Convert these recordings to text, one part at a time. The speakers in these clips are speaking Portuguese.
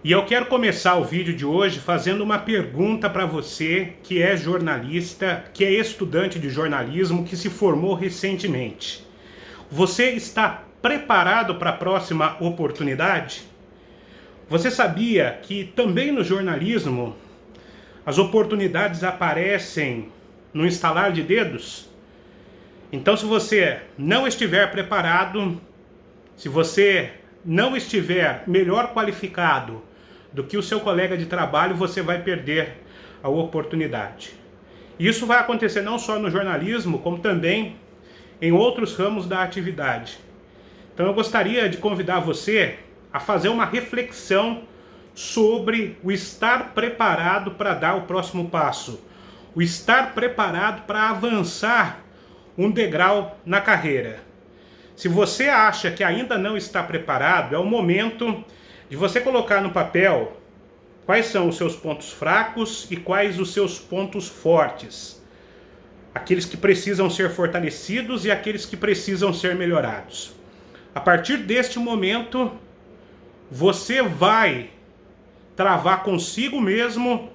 E eu quero começar o vídeo de hoje fazendo uma pergunta para você que é jornalista, que é estudante de jornalismo, que se formou recentemente. Você está preparado para a próxima oportunidade? Você sabia que também no jornalismo as oportunidades aparecem no estalar de dedos? Então, se você não estiver preparado, se você não estiver melhor qualificado do que o seu colega de trabalho, você vai perder a oportunidade. Isso vai acontecer não só no jornalismo, como também em outros ramos da atividade. Então eu gostaria de convidar você a fazer uma reflexão sobre o estar preparado para dar o próximo passo, o estar preparado para avançar um degrau na carreira. Se você acha que ainda não está preparado, é o momento de você colocar no papel quais são os seus pontos fracos e quais os seus pontos fortes. Aqueles que precisam ser fortalecidos e aqueles que precisam ser melhorados. A partir deste momento, você vai travar consigo mesmo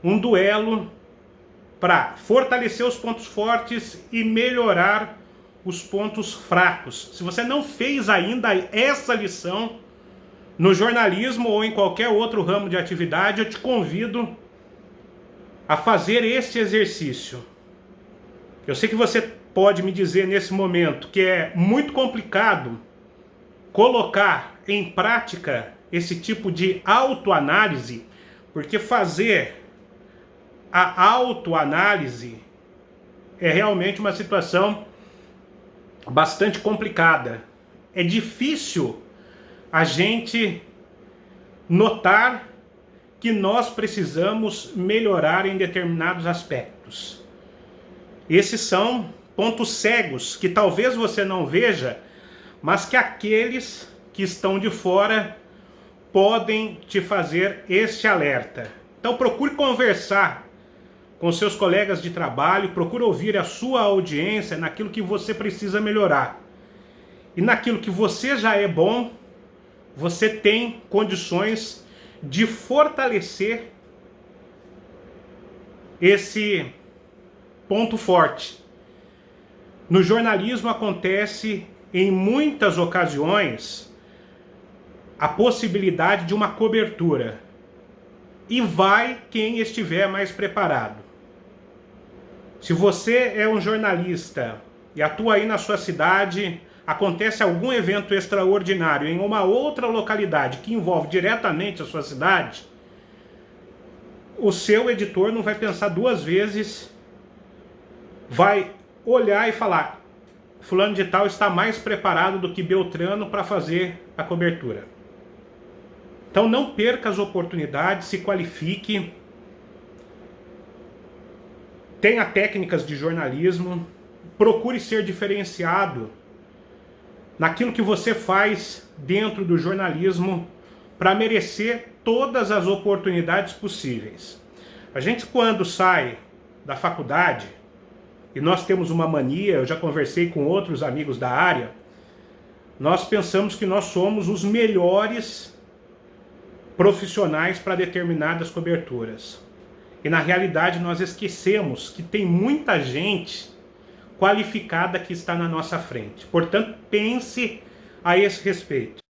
um duelo para fortalecer os pontos fortes e melhorar os pontos fracos. Se você não fez ainda essa lição no jornalismo ou em qualquer outro ramo de atividade, eu te convido a fazer este exercício. Eu sei que você pode me dizer nesse momento que é muito complicado colocar em prática esse tipo de autoanálise, porque fazer a autoanálise é realmente uma situação bastante complicada. É difícil a gente notar que nós precisamos melhorar em determinados aspectos. Esses são pontos cegos que talvez você não veja, mas que aqueles que estão de fora podem te fazer este alerta. Então procure conversar com seus colegas de trabalho, procure ouvir a sua audiência naquilo que você precisa melhorar. E naquilo que você já é bom, você tem condições de fortalecer esse ponto forte. No jornalismo acontece em muitas ocasiões a possibilidade de uma cobertura. E vai quem estiver mais preparado. Se você é um jornalista e atua aí na sua cidade, acontece algum evento extraordinário em uma outra localidade que envolve diretamente a sua cidade, o seu editor não vai pensar duas vezes, vai olhar e falar: fulano de tal está mais preparado do que Beltrano para fazer a cobertura. Então não perca as oportunidades, se qualifique, tenha técnicas de jornalismo, procure ser diferenciado naquilo que você faz dentro do jornalismo para merecer todas as oportunidades possíveis. A gente, quando sai da faculdade, e nós temos uma mania, eu já conversei com outros amigos da área, nós pensamos que nós somos os melhores profissionais para determinadas coberturas. E na realidade nós esquecemos que tem muita gente qualificada que está na nossa frente. Portanto, pense a esse respeito.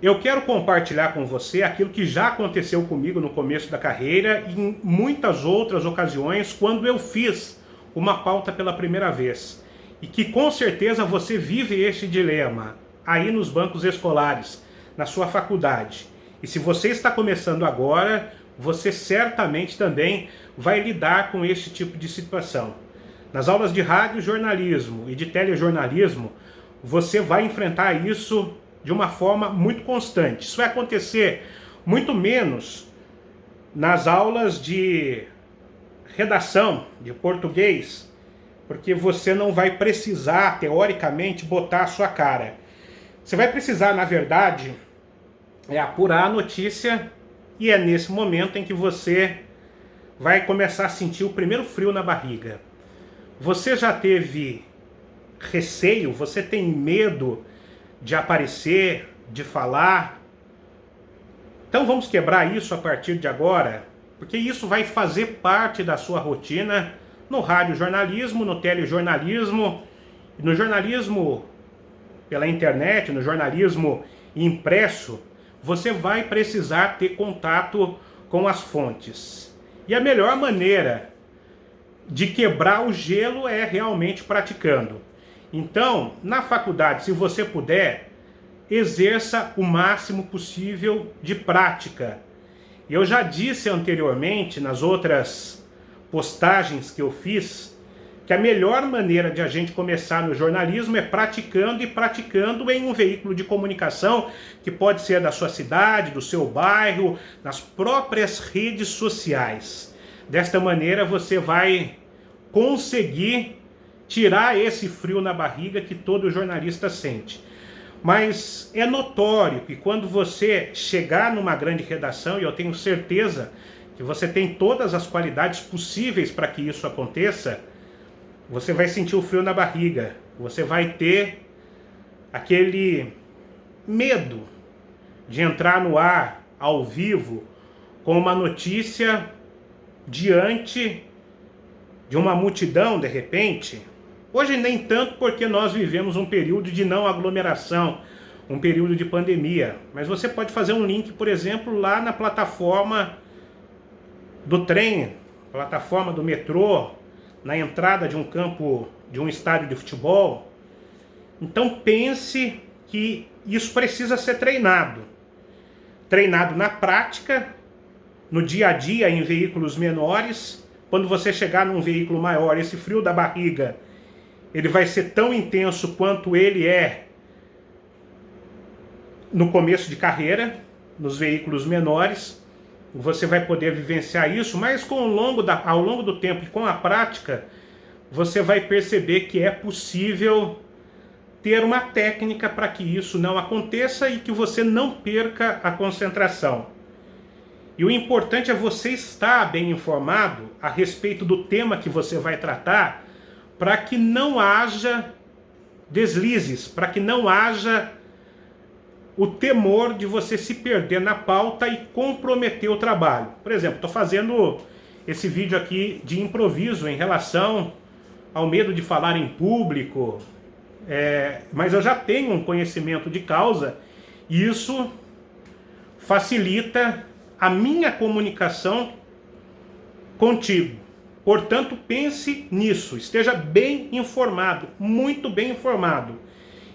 Eu quero compartilhar com você aquilo que já aconteceu comigo no começo da carreira e em muitas outras ocasiões quando eu fiz uma pauta pela primeira vez. E que com certeza você vive este dilema aí nos bancos escolares, na sua faculdade. E se você está começando agora, você certamente também vai lidar com este tipo de situação. Nas aulas de rádio jornalismo e de telejornalismo, você vai enfrentar isso de uma forma muito constante. Isso vai acontecer muito menos nas aulas de redação, de português, porque você não vai precisar, teoricamente, botar a sua cara. Você vai precisar, na verdade, apurar a notícia, e é nesse momento em que você vai começar a sentir o primeiro frio na barriga. Você já teve receio, você tem medo de aparecer, de falar. Então vamos quebrar isso a partir de agora, porque isso vai fazer parte da sua rotina no radiojornalismo, no telejornalismo, no jornalismo pela internet, no jornalismo impresso. Você vai precisar ter contato com as fontes. E a melhor maneira de quebrar o gelo é realmente praticando. Então, na faculdade, se você puder, exerça o máximo possível de prática. Eu já disse anteriormente, nas outras postagens que eu fiz, que a melhor maneira de a gente começar no jornalismo é praticando, e praticando em um veículo de comunicação que pode ser da sua cidade, do seu bairro, nas próprias redes sociais. Desta maneira você vai conseguir tirar esse frio na barriga que todo jornalista sente. Mas é notório que quando você chegar numa grande redação, e eu tenho certeza que você tem todas as qualidades possíveis para que isso aconteça, você vai sentir o frio na barriga, você vai ter aquele medo de entrar no ar, ao vivo, com uma notícia diante de uma multidão, de repente. Hoje nem tanto, porque nós vivemos um período de não aglomeração, um período de pandemia. Mas você pode fazer um link, por exemplo, lá na plataforma do trem, plataforma do metrô, na entrada de um campo, de um estádio de futebol. Então pense que isso precisa ser treinado. Treinado na prática, no dia a dia, em veículos menores. Quando você chegar num veículo maior, esse frio da barriga, ele vai ser tão intenso quanto ele é no começo de carreira, nos veículos menores. Você vai poder vivenciar isso, mas ao longo do tempo e com a prática, você vai perceber que é possível ter uma técnica para que isso não aconteça e que você não perca a concentração. E o importante é você estar bem informado a respeito do tema que você vai tratar, para que não haja deslizes, para que não haja o temor de você se perder na pauta e comprometer o trabalho. Por exemplo, estou fazendo esse vídeo aqui de improviso em relação ao medo de falar em público, mas eu já tenho um conhecimento de causa e isso facilita a minha comunicação contigo. Portanto, pense nisso, esteja bem informado, muito bem informado.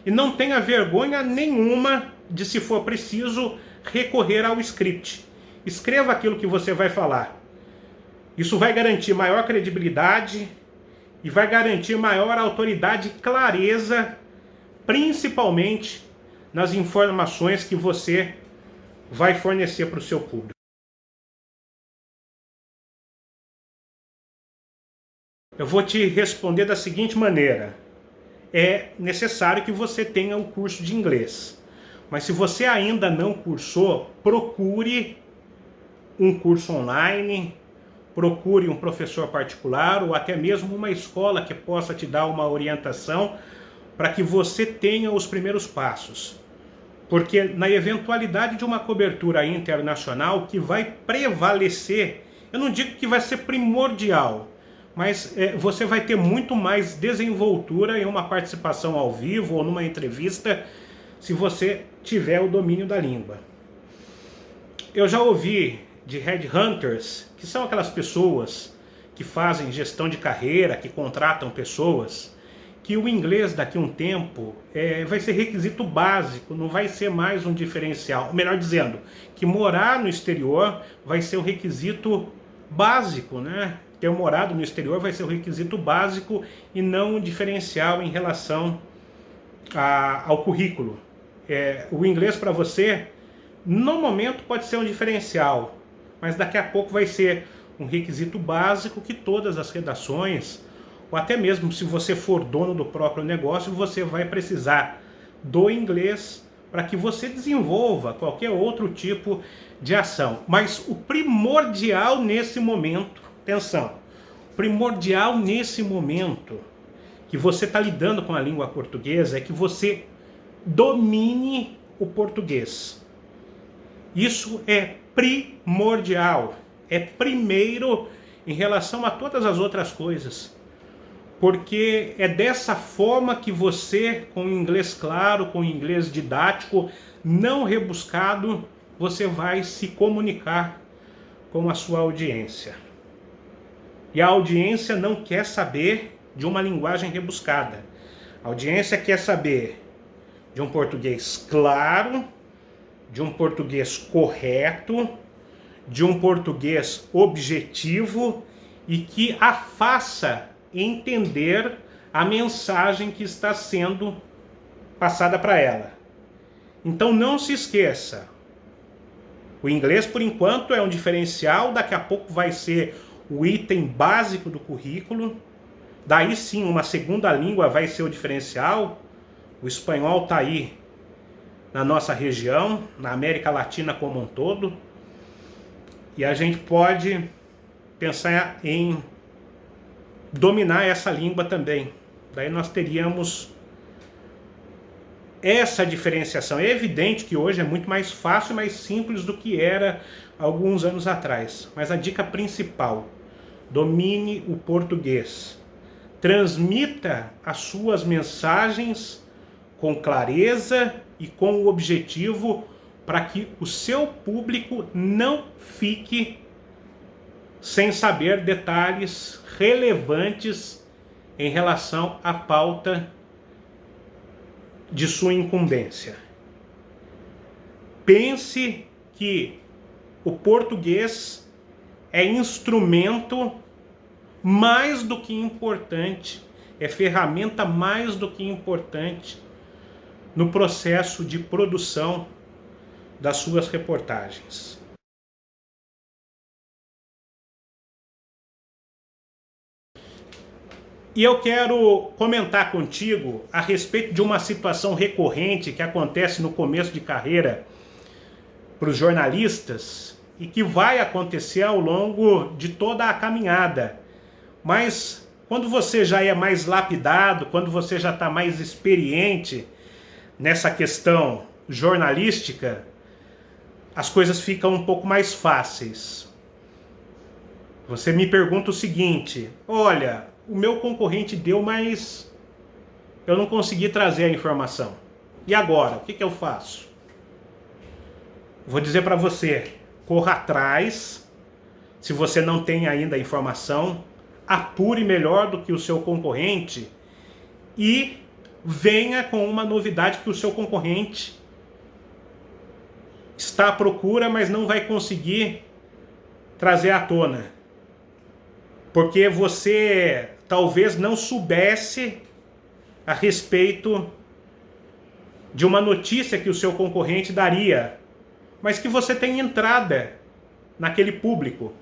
E não tenha vergonha nenhuma de, se for preciso, recorrer ao script. Escreva aquilo que você vai falar. Isso vai garantir maior credibilidade e vai garantir maior autoridade e clareza, principalmente nas informações que você vai fornecer para o seu público. Eu vou te responder da seguinte maneira. É necessário que você tenha o curso de inglês. Mas se você ainda não cursou, procure um curso online, procure um professor particular ou até mesmo uma escola que possa te dar uma orientação para que você tenha os primeiros passos. Porque na eventualidade de uma cobertura internacional que vai prevalecer, eu não digo que vai ser primordial, mas você vai ter muito mais desenvoltura em uma participação ao vivo ou numa entrevista se você tiver o domínio da língua. Eu já ouvi de headhunters, que são aquelas pessoas que fazem gestão de carreira, que contratam pessoas, que o inglês daqui a um tempo vai ser requisito básico, não vai ser mais um diferencial. Melhor dizendo, que morar no exterior vai ser um requisito básico, né? Ter morado no exterior vai ser um requisito básico e não um diferencial em relação ao currículo. O inglês para você, no momento, pode ser um diferencial, mas daqui a pouco vai ser um requisito básico que todas as redações, ou até mesmo se você for dono do próprio negócio, você vai precisar do inglês para que você desenvolva qualquer outro tipo de ação. Mas o primordial nesse momento, atenção, primordial nesse momento que você está lidando com a língua portuguesa é que você domine o português. Isso é primordial, é primeiro em relação a todas as outras coisas. Porque é dessa forma que você, com inglês claro, com inglês didático, não rebuscado, você vai se comunicar com a sua audiência. E a audiência não quer saber de uma linguagem rebuscada. A audiência quer saber de um português claro, de um português correto, de um português objetivo e que a faça entender a mensagem que está sendo passada para ela. Então não se esqueça, o inglês por enquanto é um diferencial, daqui a pouco vai ser o item básico do currículo, daí sim uma segunda língua vai ser o diferencial, o espanhol está aí na nossa região, na América Latina como um todo, e a gente pode pensar em dominar essa língua também. Daí nós teríamos essa diferenciação. É evidente que hoje é muito mais fácil e mais simples do que era alguns anos atrás. Mas a dica principal: domine o português. Transmita as suas mensagens com clareza e com o objetivo para que o seu público não fique sem saber detalhes relevantes em relação à pauta de sua incumbência. Pense que o português é instrumento mais do que importante, é ferramenta mais do que importante no processo de produção das suas reportagens. E eu quero comentar contigo a respeito de uma situação recorrente que acontece no começo de carreira para os jornalistas e que vai acontecer ao longo de toda a caminhada. Mas quando você já é mais lapidado, quando você já está mais experiente nessa questão jornalística, as coisas ficam um pouco mais fáceis. Você me pergunta o seguinte: olha, o meu concorrente deu, mas eu não consegui trazer a informação. E agora? O que eu faço? Vou dizer para você, corra atrás. Se você não tem ainda a informação, apure melhor do que o seu concorrente e venha com uma novidade que o seu concorrente está à procura, mas não vai conseguir trazer à tona. Porque você talvez não soubesse a respeito de uma notícia que o seu concorrente daria, mas que você tem entrada naquele público,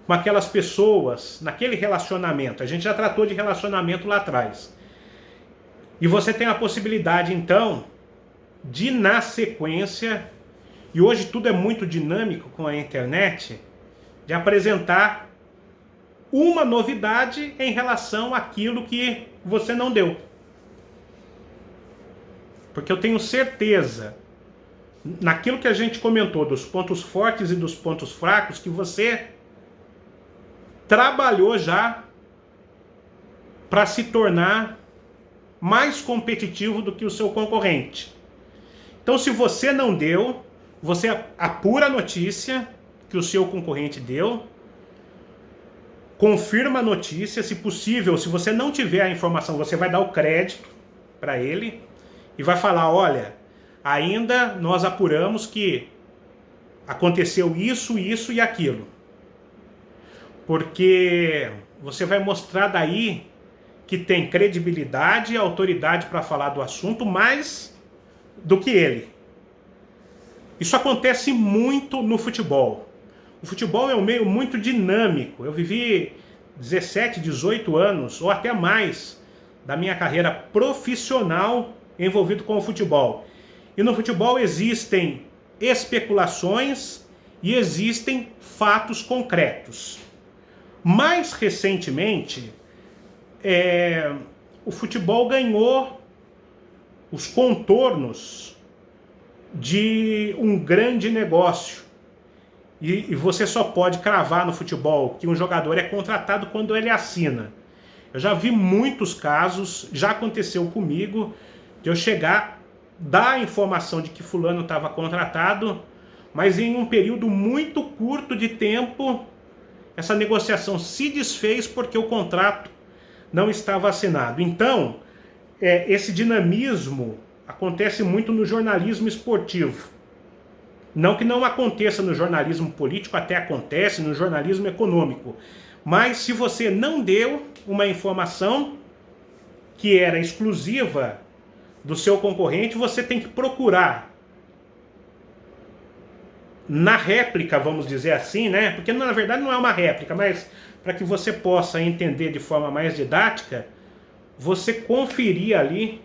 com aquelas pessoas, naquele relacionamento. A gente já tratou de relacionamento lá atrás. E você tem a possibilidade, então, de na sequência, e hoje tudo é muito dinâmico com a internet, de apresentar uma novidade em relação àquilo que você não deu. Porque eu tenho certeza, naquilo que a gente comentou, dos pontos fortes e dos pontos fracos, que você trabalhou já para se tornar mais competitivo do que o seu concorrente. Então, se você não deu, você apura a notícia que o seu concorrente deu, confirma a notícia, se possível, se você não tiver a informação, você vai dar o crédito para ele e vai falar: olha, ainda nós apuramos que aconteceu isso, isso e aquilo. Porque você vai mostrar daí que tem credibilidade e autoridade para falar do assunto mais do que ele. Isso acontece muito no futebol. O futebol é um meio muito dinâmico. Eu vivi 17, 18 anos, ou até mais, da minha carreira profissional envolvido com o futebol. E no futebol existem especulações e existem fatos concretos. Mais recentemente, o futebol ganhou os contornos de um grande negócio. E você só pode cravar no futebol que um jogador é contratado quando ele assina. Eu já vi muitos casos, já aconteceu comigo, de eu chegar, dar a informação de que fulano estava contratado, mas em um período muito curto de tempo, essa negociação se desfez porque o contrato não estava assinado. Então, esse dinamismo acontece muito no jornalismo esportivo. Não que não aconteça no jornalismo político, até acontece no jornalismo econômico. Mas se você não deu uma informação que era exclusiva do seu concorrente, você tem que procurar na réplica, vamos dizer assim, né? Porque na verdade não é uma réplica, mas para que você possa entender de forma mais didática, você conferir ali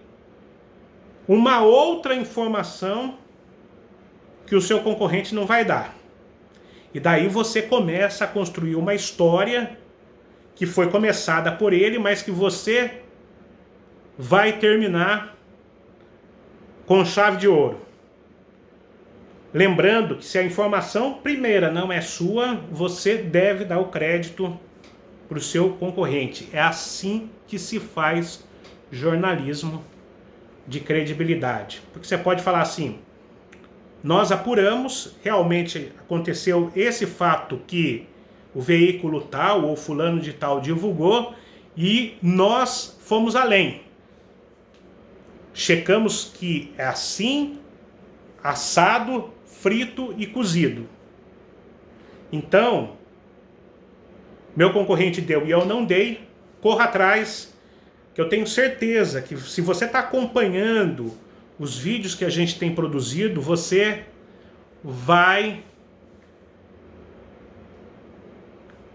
uma outra informação que o seu concorrente não vai dar. E daí você começa a construir uma história que foi começada por ele, mas que você vai terminar com chave de ouro. Lembrando que se a informação primeira não é sua, você deve dar o crédito para o seu concorrente. É assim que se faz jornalismo de credibilidade. Porque você pode falar assim: nós apuramos, realmente aconteceu esse fato que o veículo tal ou fulano de tal divulgou e nós fomos além. Checamos que é assim, assado, frito e cozido. Então, meu concorrente deu e eu não dei, corra atrás, que eu tenho certeza que se você está acompanhando os vídeos que a gente tem produzido, você vai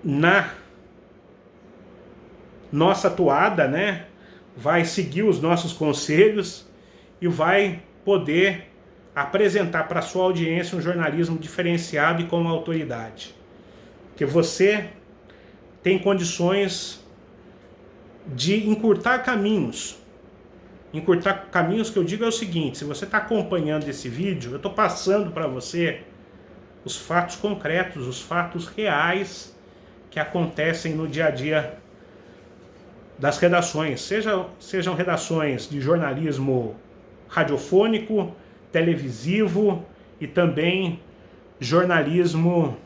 na nossa toada, né? Vai seguir os nossos conselhos e vai poder apresentar para a sua audiência um jornalismo diferenciado e com autoridade. Porque você tem condições de encurtar caminhos. Encurtar caminhos que eu digo é o seguinte: se você está acompanhando esse vídeo, eu estou passando para você os fatos concretos, os fatos reais que acontecem no dia a dia das redações, sejam redações de jornalismo radiofônico, televisivo e também jornalismo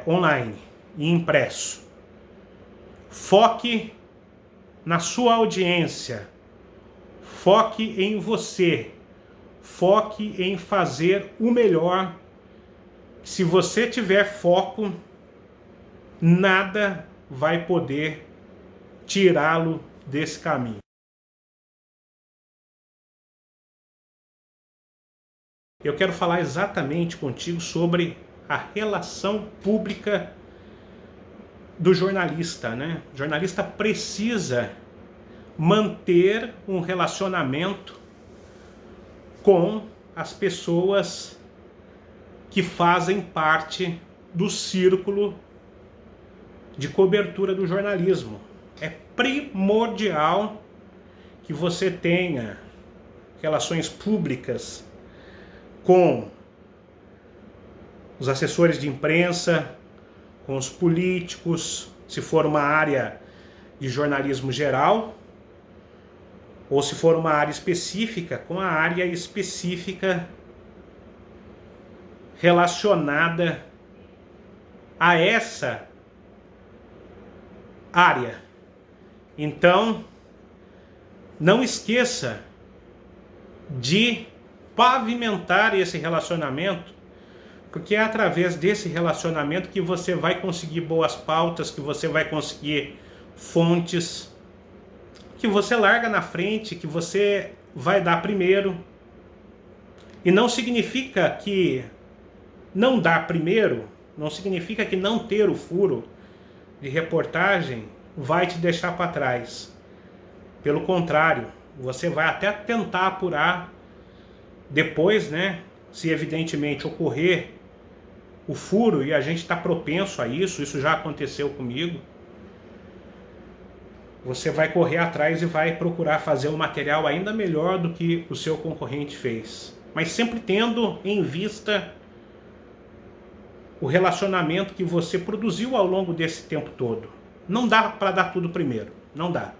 online e impresso. Foque na sua audiência, foque em você, foque em fazer o melhor. Se você tiver foco, nada vai poder tirá-lo desse caminho. Eu quero falar exatamente contigo sobre a relação pública do jornalista, né? O jornalista precisa manter um relacionamento com as pessoas que fazem parte do círculo de cobertura do jornalismo. É primordial que você tenha relações públicas com os assessores de imprensa, com os políticos, se for uma área de jornalismo geral, ou se for uma área específica, com a área específica relacionada a essa área. Então, não esqueça de pavimentar esse relacionamento, porque é através desse relacionamento que você vai conseguir boas pautas, que você vai conseguir fontes, que você larga na frente, que você vai dar primeiro. E não significa que não dar primeiro, não significa que não ter o furo de reportagem vai te deixar para trás. Pelo contrário, você vai até tentar apurar depois, né? Se evidentemente ocorrer o furo, e a gente está propenso a isso, isso já aconteceu comigo. você vai correr atrás e vai procurar fazer um material ainda melhor do que o seu concorrente fez. Mas sempre tendo em vista o relacionamento que você produziu ao longo desse tempo todo. Não dá para dar tudo primeiro, não dá.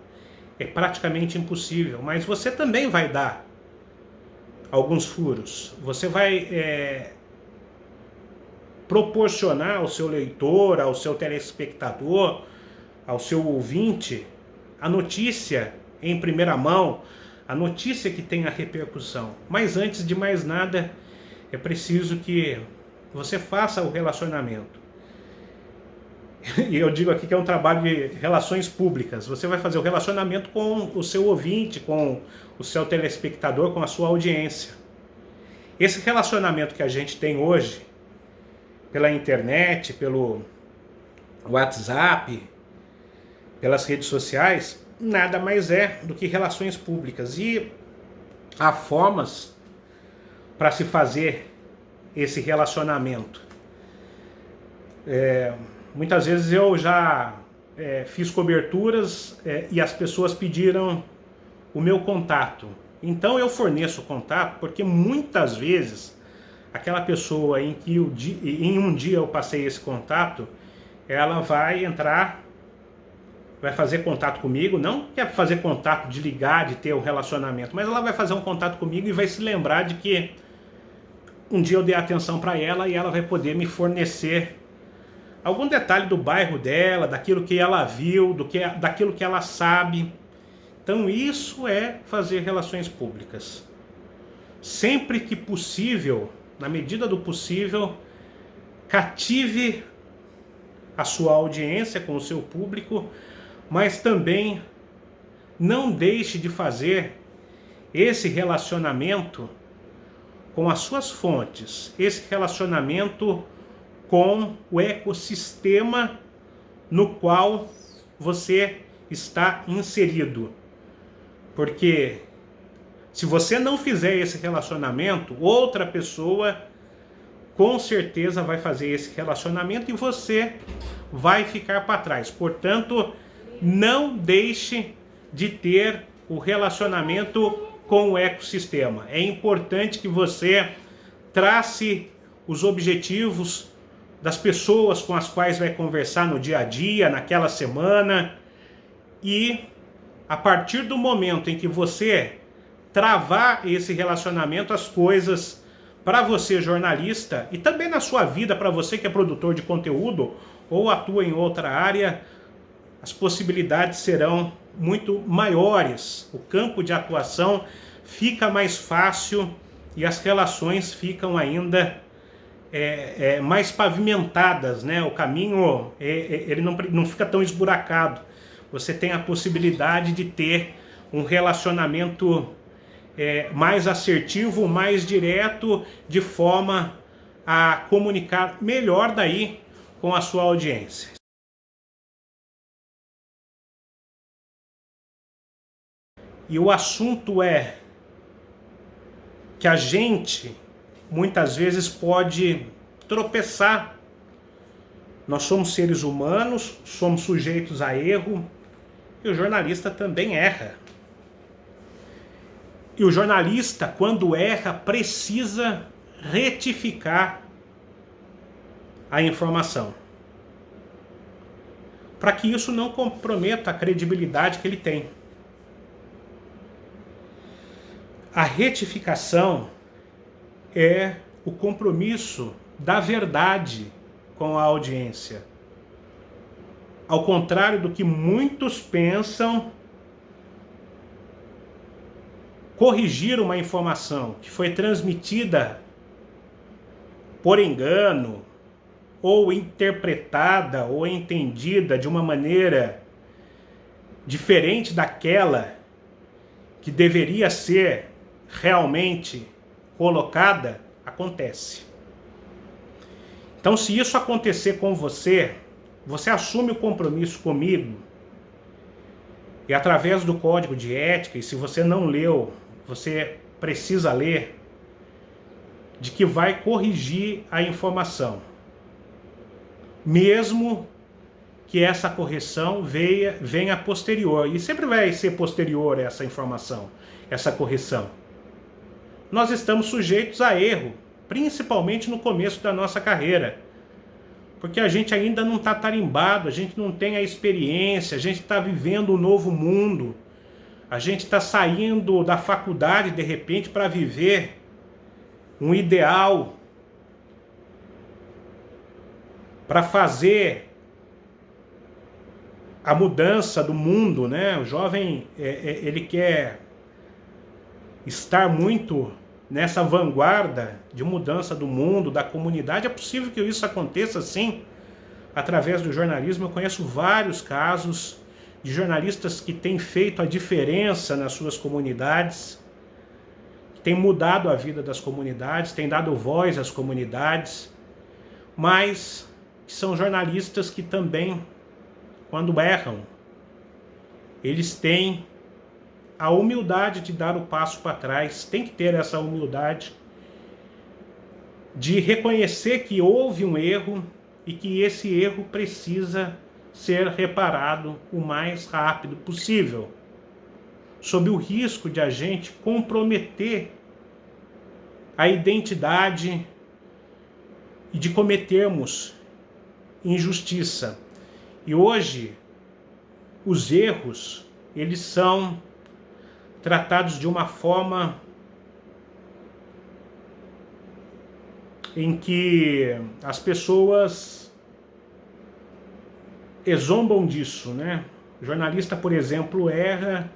É praticamente impossível, mas você também vai dar alguns furos. Você vai proporcionar ao seu leitor, ao seu telespectador, ao seu ouvinte, a notícia em primeira mão, a notícia que tem a repercussão. Mas antes de mais nada, é preciso que você faça o relacionamento. E eu digo aqui que é um trabalho de relações públicas. Você vai fazer o relacionamento com o seu ouvinte, com o seu telespectador, com a sua audiência. Esse relacionamento que a gente tem hoje, pela internet, pelo WhatsApp, pelas redes sociais, nada mais é do que relações públicas. E há formas para se fazer esse relacionamento. Muitas vezes eu já fiz coberturas e as pessoas pediram o meu contato. Então eu forneço o contato porque muitas vezes aquela pessoa em que em um dia eu passei esse contato, ela vai entrar, vai fazer contato comigo, não quer fazer contato de ligar, de ter um relacionamento, mas ela vai fazer um contato comigo e vai se lembrar de que um dia eu dei atenção para ela e ela vai poder me fornecer algum detalhe do bairro dela, daquilo que ela viu, daquilo que ela sabe. Então isso é fazer relações públicas. Sempre que possível, na medida do possível, cative a sua audiência com o seu público, mas também não deixe de fazer esse relacionamento com as suas fontes, esse relacionamento com o ecossistema no qual você está inserido. Porque se você não fizer esse relacionamento, outra pessoa com certeza vai fazer esse relacionamento e você vai ficar para trás. Portanto, não deixe de ter o relacionamento com o ecossistema. É importante que você trace os objetivos das pessoas com as quais vai conversar no dia a dia, naquela semana, e a partir do momento em que você travar esse relacionamento, as coisas para você jornalista e também na sua vida, para você que é produtor de conteúdo ou atua em outra área, as possibilidades serão muito maiores. O campo de atuação fica mais fácil e as relações ficam ainda mais pavimentadas, né? O caminho ele não fica tão esburacado. Você tem a possibilidade de ter um relacionamento mais assertivo, mais direto, de forma a comunicar melhor daí com a sua audiência. E o assunto é que a gente muitas vezes pode tropeçar. Nós somos seres humanos, somos sujeitos a erro, e o jornalista também erra. E o jornalista, quando erra, precisa retificar a informação, para que isso não comprometa a credibilidade que ele tem. A retificação é o compromisso da verdade com a audiência. Ao contrário do que muitos pensam, corrigir uma informação que foi transmitida por engano, ou interpretada ou entendida de uma maneira diferente daquela que deveria ser realmente colocada, acontece. Então, se isso acontecer com você, você assume o compromisso comigo e através do código de ética, e se você não leu, você precisa ler, de que vai corrigir a informação, mesmo que essa correção venha posterior. E sempre vai ser posterior essa informação, essa correção. Nós estamos sujeitos a erro, principalmente no começo da nossa carreira. Porque a gente ainda não está tarimbado, a gente não tem a experiência, a gente está vivendo um novo mundo. A gente está saindo da faculdade, de repente, para viver um ideal, para fazer a mudança do mundo, né? O jovem, ele quer estar muito nessa vanguarda de mudança do mundo, da comunidade. É possível que isso aconteça, sim, através do jornalismo. Eu conheço vários casos de jornalistas que têm feito a diferença nas suas comunidades, que têm mudado a vida das comunidades, têm dado voz às comunidades, mas são jornalistas que também, quando erram, eles têm a humildade de dar o passo para trás. Tem que ter essa humildade de reconhecer que houve um erro e que esse erro precisa ser reparado o mais rápido possível, sob o risco de a gente comprometer a identidade e de cometermos injustiça. E hoje, os erros, eles são tratados de uma forma em que as pessoas zombam disso, né? O jornalista, por exemplo, erra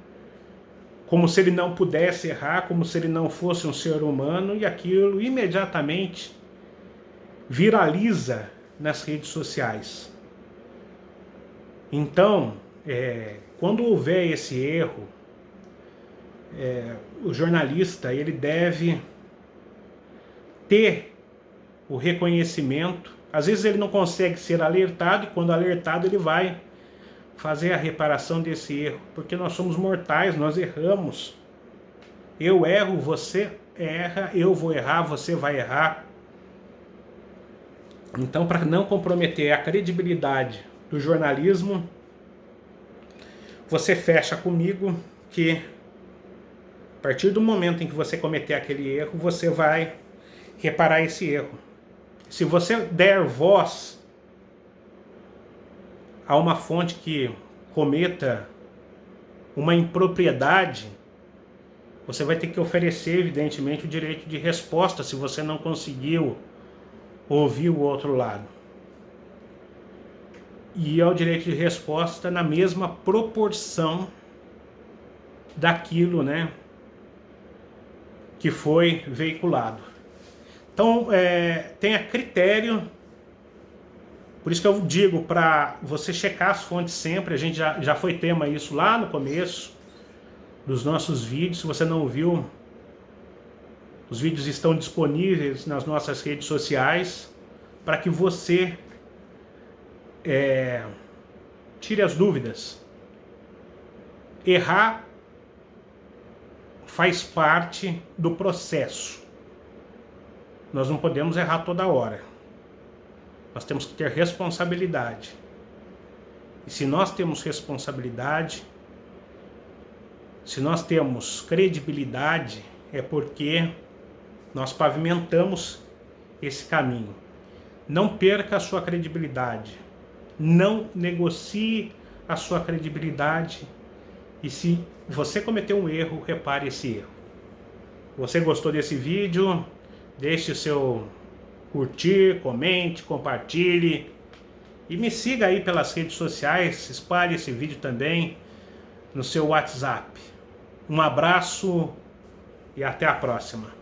como se ele não pudesse errar, como se ele não fosse um ser humano, e aquilo imediatamente viraliza nas redes sociais. Então, quando houver esse erro, o jornalista, ele deve ter o reconhecimento. Às vezes ele não consegue ser alertado, e quando alertado ele vai fazer a reparação desse erro, porque nós somos mortais, nós erramos. Eu erro, você erra, eu vou errar, você vai errar. Então, para não comprometer a credibilidade do jornalismo, você fecha comigo que a partir do momento em que você cometer aquele erro, você vai reparar esse erro. Se você der voz a uma fonte que cometa uma impropriedade, você vai ter que oferecer, evidentemente, o direito de resposta se você não conseguiu ouvir o outro lado. E é o direito de resposta na mesma proporção daquilo, né, que foi veiculado. Então, tenha critério. Por isso que eu digo para você checar as fontes sempre. A gente já foi tema isso lá no começo dos nossos vídeos. Se você não viu, os vídeos estão disponíveis nas nossas redes sociais para que você tire as dúvidas. Errar faz parte do processo. Nós não podemos errar toda hora. Nós temos que ter responsabilidade. E se nós temos responsabilidade, se nós temos credibilidade, é porque nós pavimentamos esse caminho. Não perca a sua credibilidade. Não negocie a sua credibilidade. E se você cometeu um erro, repare esse erro. Você gostou desse vídeo? Deixe o seu curtir, comente, compartilhe. E me siga aí pelas redes sociais. Espalhe esse vídeo também no seu WhatsApp. Um abraço e até a próxima.